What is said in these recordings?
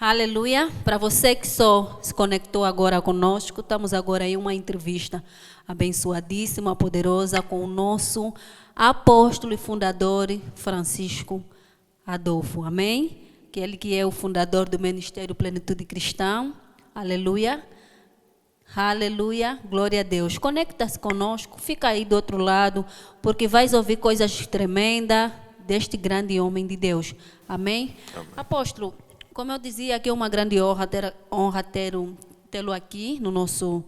Aleluia. Para você que só se conectou agora conosco, estamos agora em uma entrevista abençoadíssima, poderosa, com o nosso apóstolo e fundador, Francisco Adolfo. Amém? Que ele que é o fundador do Ministério Plenitude Cristã. Aleluia. Aleluia. Glória a Deus. Conecta-se conosco, fica aí do outro lado, porque vais ouvir coisas tremendas deste grande homem de Deus. Amém? Amém. Apóstolo, como eu dizia, que é uma grande honra tê-lo aqui no nosso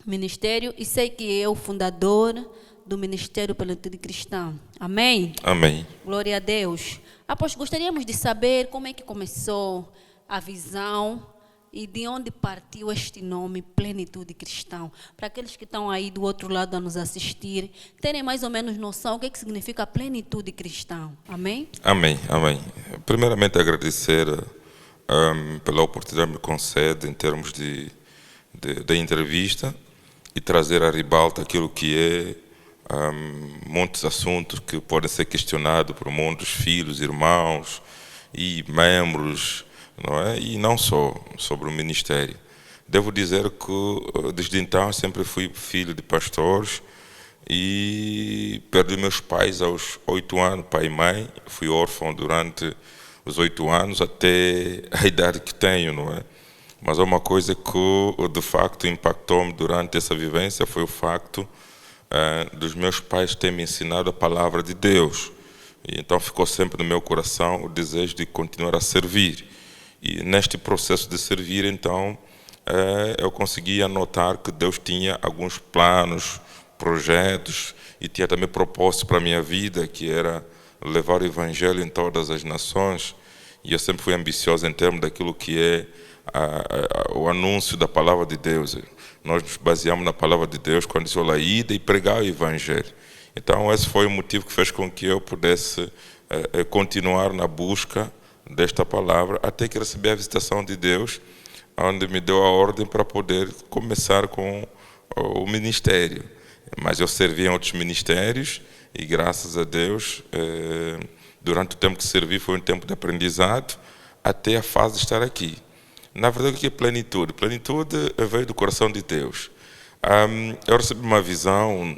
ministério, e sei que é o fundador do Ministério Plenitude Cristã. Amém? Amém. Glória a Deus. Apóstolo, gostaríamos de saber como é que começou a visão e de onde partiu este nome, Plenitude Cristã. Para aqueles que estão aí do outro lado a nos assistir, terem mais ou menos noção o que significa plenitude cristã. Amém? Amém. Amém. Primeiramente, agradecer pela oportunidade que me concede em termos de entrevista e trazer à ribalta aquilo que é muitos assuntos que podem ser questionados por muitos filhos, irmãos e membros, não é? E não só sobre o ministério. Devo dizer que desde então sempre fui filho de pastores e perdi meus pais aos 8 anos, pai e mãe. Fui órfão durante os 8 anos até a idade que tenho, não é? Mas há uma coisa que de facto impactou-me durante essa vivência, foi o facto dos meus pais terem me ensinado a palavra de Deus. E então ficou sempre no meu coração o desejo de continuar a servir. E neste processo de servir, então, eu conseguia notar que Deus tinha alguns planos, projetos, e tinha também propósito para a minha vida, que era levar o Evangelho em todas as nações. E eu sempre fui ambicioso em termos daquilo que é o anúncio da palavra de Deus. Nós nos baseamos na palavra de Deus quando diz: olha, ida e pregar o Evangelho. Então, esse foi o motivo que fez com que eu pudesse continuar na busca desta palavra, até que recebi a visitação de Deus, onde me deu a ordem para poder começar com o ministério. Mas eu servi em outros ministérios e, graças a Deus, durante o tempo que servi foi um tempo de aprendizado até a fase de estar aqui. Na verdade, o que é plenitude? Plenitude veio do coração de Deus. Eu recebi uma visão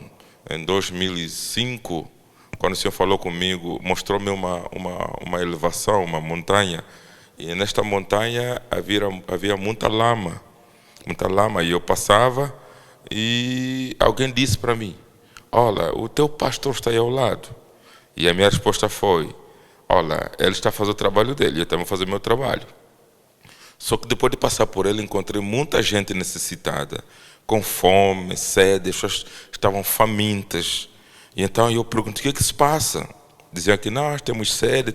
em 2005, quando o Senhor falou comigo, mostrou-me uma elevação, uma montanha. E nesta montanha havia muita lama, e eu passava e alguém disse para mim: olha, o teu pastor está aí ao lado. E a minha resposta foi: olha, ele está a fazer o trabalho dele, eu também vou fazer o meu trabalho. Só que depois de passar por ele, encontrei muita gente necessitada, com fome, sede, as pessoas estavam famintas. E então eu perguntei: o que se passa? Diziam que nós temos sede.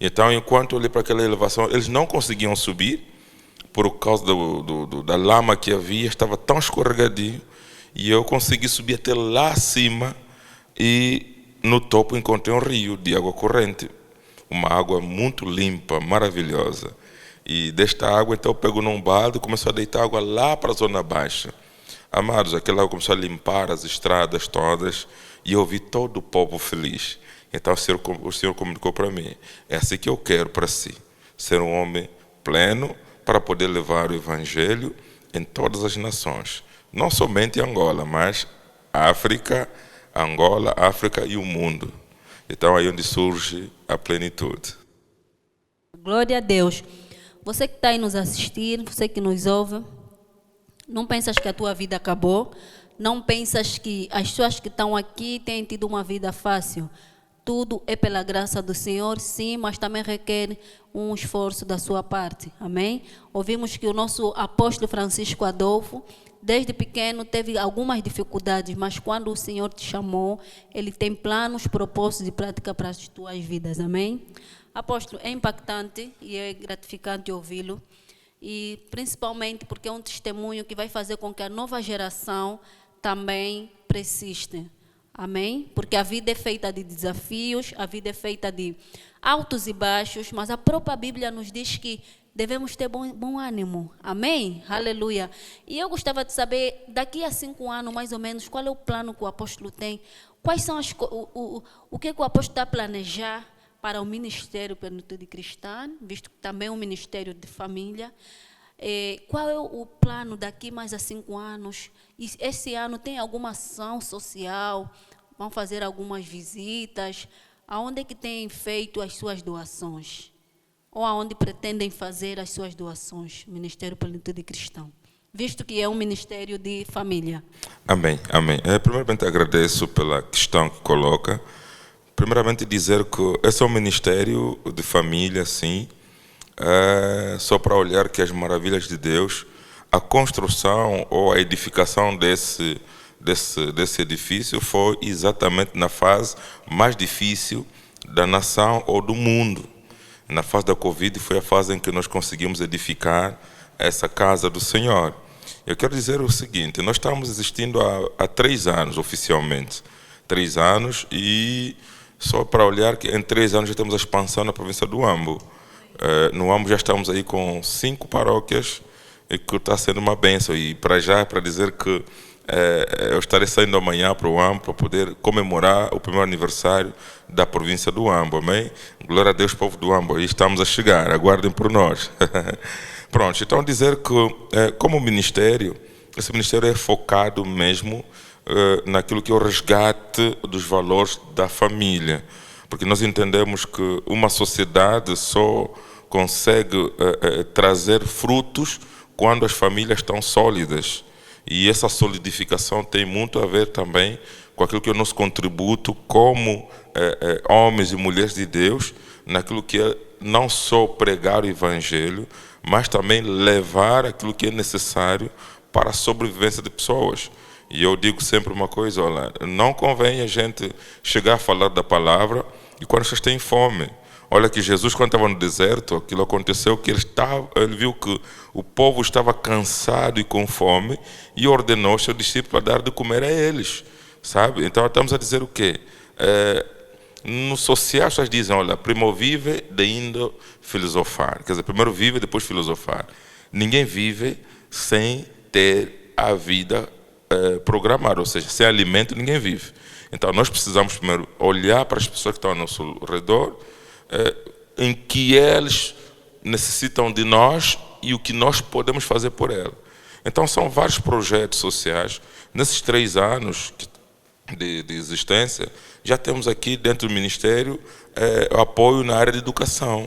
Então, enquanto eu olhei para aquela elevação, eles não conseguiam subir, por causa da lama que havia, estava tão escorregadio, e eu consegui subir até lá acima, e no topo encontrei um rio de água corrente, uma água muito limpa, maravilhosa. E desta água, então, eu pego num balde e começou a deitar água lá para a zona baixa. Amados, aquela água começou a limpar as estradas todas, e eu vi todo o povo feliz. Então o Senhor comunicou para mim: é assim que eu quero para si, ser um homem pleno para poder levar o Evangelho em todas as nações. Não somente em Angola, mas Angola, África e o mundo. Então aí onde surge a plenitude. Glória a Deus. Você que está aí nos assistir, você que nos ouve, não pensas que a tua vida acabou? Não pensas que as pessoas que estão aqui têm tido uma vida fácil? Tudo é pela graça do Senhor, sim, mas também requer um esforço da sua parte. Amém? Ouvimos que o nosso apóstolo Francisco Adolfo, desde pequeno, teve algumas dificuldades, mas quando o Senhor te chamou, Ele tem planos, propósitos e prática para as tuas vidas. Amém? Apóstolo, é impactante e é gratificante ouvi-lo. E principalmente porque é um testemunho que vai fazer com que a nova geração também persista. Amém? Porque a vida é feita de desafios, a vida é feita de altos e baixos, mas a própria Bíblia nos diz que devemos ter bom ânimo. Amém? Aleluia. E eu gostava de saber, daqui a 5 anos, mais ou menos, qual é o plano que o apóstolo tem? Quais são o que o apóstolo está a planejar para o Ministério Plenitude Cristã, visto que também é um ministério de família. Qual é o plano daqui mais a 5 anos? E esse ano tem alguma ação social? Vão fazer algumas visitas? Aonde é que têm feito as suas doações? Ou aonde pretendem fazer as suas doações? Ministério Plenitude Cristã, visto que é um ministério de família. Amém, amém. Primeiramente agradeço pela questão que coloca. Primeiramente dizer que esse é um ministério de família, sim, só para olhar que as maravilhas de Deus, a construção ou a edificação desse edifício foi exatamente na fase mais difícil da nação ou do mundo. Na fase da Covid foi a fase em que nós conseguimos edificar essa casa do Senhor. Eu quero dizer o seguinte, nós estamos existindo há 3 anos oficialmente. 3 anos e só para olhar que em 3 anos já temos a expansão na província do Huambo. No Huambo já estamos aí com 5 paróquias e que está sendo uma bênção. E para dizer que eu estarei saindo amanhã para o Huambo para poder comemorar o primeiro aniversário da província do Huambo, amém? Glória a Deus, povo do Huambo, aí estamos a chegar, aguardem por nós. Pronto, então dizer que como ministério, esse ministério é focado mesmo naquilo que é o resgate dos valores da família, porque nós entendemos que uma sociedade só consegue trazer frutos quando as famílias estão sólidas. E essa solidificação tem muito a ver também com aquilo que é o nosso contributo como homens e mulheres de Deus, naquilo que é não só pregar o Evangelho, mas também levar aquilo que é necessário para a sobrevivência de pessoas. E eu digo sempre uma coisa, olha, não convém a gente chegar a falar da palavra e quando vocês têm fome. Olha que Jesus, quando estava no deserto, aquilo aconteceu que ele viu que o povo estava cansado e com fome e ordenou seu discípulo a dar de comer a eles, sabe? Então estamos a dizer o quê? No social, as pessoas dizem, olha, primo vive, deindo filosofar. Quer dizer, primeiro vive, depois filosofar. Ninguém vive sem ter a vida programada, ou seja, sem alimento ninguém vive. Então nós precisamos primeiro olhar para as pessoas que estão ao nosso redor, em que eles necessitam de nós e o que nós podemos fazer por elas. Então são vários projetos sociais. Nesses 3 anos de existência, já temos aqui dentro do Ministério apoio na área de educação.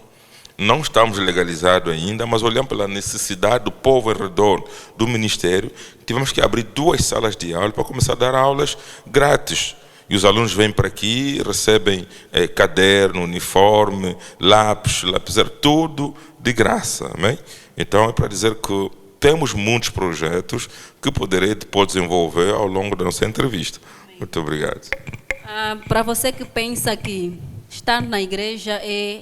Não estamos legalizados ainda, mas olhando pela necessidade do povo ao redor do Ministério, tivemos que abrir 2 salas de aula para começar a dar aulas grátis. E os alunos vêm para aqui, recebem caderno, uniforme, lapiseira, tudo de graça. Amém? Então é para dizer que temos muitos projetos que poderei depois desenvolver ao longo da nossa entrevista. Muito obrigado. Para você que pensa que estar na igreja é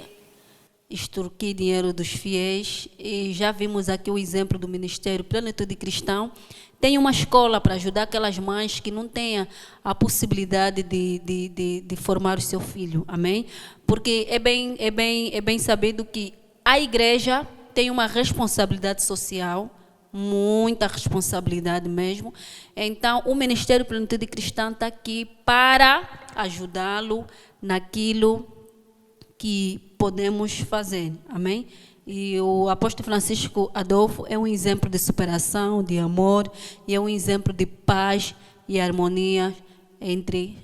extorquir dinheiro dos fiéis, e já vimos aqui o exemplo do Ministério Plenitude Cristã, tem uma escola para ajudar aquelas mães que não têm a possibilidade de formar o seu filho, amém? Porque é bem sabido que a igreja tem uma responsabilidade social, muita responsabilidade mesmo. Então, o Ministério Plenitude Cristã está aqui para ajudá-lo naquilo que podemos fazer, amém? E o apóstolo Francisco Adolfo é um exemplo de superação, de amor, e é um exemplo de paz e harmonia entre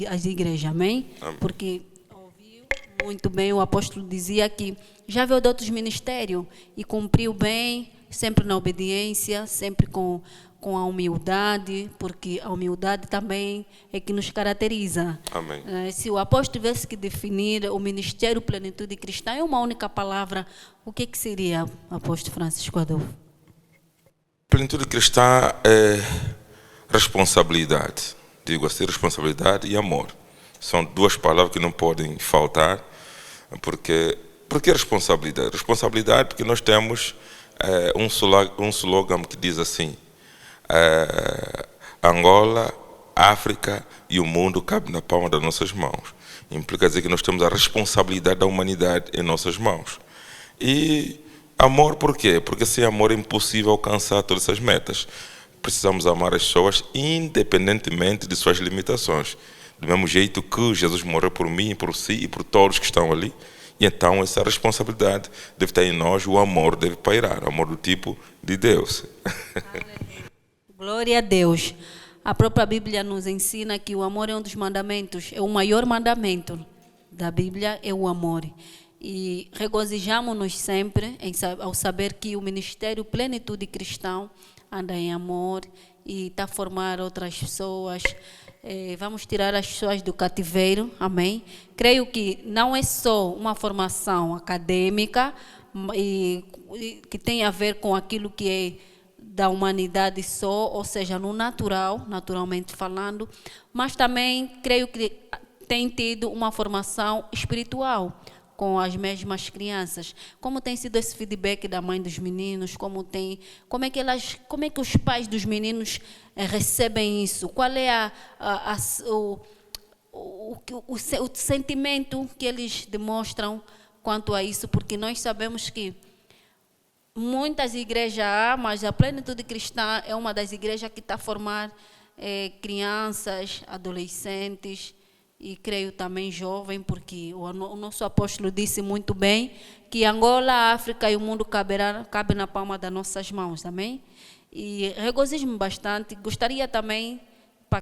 as igrejas, amém? Amém. Porque ouviu muito bem, o apóstolo dizia que já veio de outros ministérios e cumpriu bem, sempre na obediência, sempre com a humildade, porque a humildade também é que nos caracteriza. Amém. Se o apóstolo tivesse que definir o Ministério Plenitude Cristã em uma única palavra, o que seria, apóstolo Francisco Adolfo? Plenitude cristã é responsabilidade. Digo assim, responsabilidade e amor. São 2 palavras que não podem faltar. Por que responsabilidade? Responsabilidade porque nós temos um slogan que diz assim, Angola, África e o mundo cabe na palma das nossas mãos. Implica dizer que nós temos a responsabilidade da humanidade em nossas mãos. E amor por quê? Porque sem amor é impossível alcançar todas essas metas. Precisamos amar as pessoas independentemente de suas limitações. Do mesmo jeito que Jesus morreu por mim, por si e por todos que estão ali. E então essa responsabilidade deve estar em nós, o amor deve pairar, o amor do tipo de Deus. Glória a Deus. A própria Bíblia nos ensina que o amor é um dos mandamentos, é o maior mandamento da Bíblia, é o amor. E regozijamos-nos sempre ao saber que o Ministério Plenitude Cristão anda em amor e está a formar outras pessoas. Vamos tirar as pessoas do cativeiro, amém? Creio que não é só uma formação acadêmica que tem a ver com aquilo que é da humanidade só, ou seja, no natural, naturalmente falando, mas também creio que tem tido uma formação espiritual com as mesmas crianças. Como tem sido esse feedback da mãe dos meninos? Como é que os pais dos meninos recebem isso? Qual é o sentimento que eles demonstram quanto a isso? Porque nós sabemos que muitas igrejas há, mas a Plenitude Cristã é uma das igrejas que está a formar crianças, adolescentes, e creio também jovem, porque o nosso apóstolo disse muito bem que Angola, a África e o mundo cabe na palma das nossas mãos, amém? E regozijo-me bastante. Gostaria também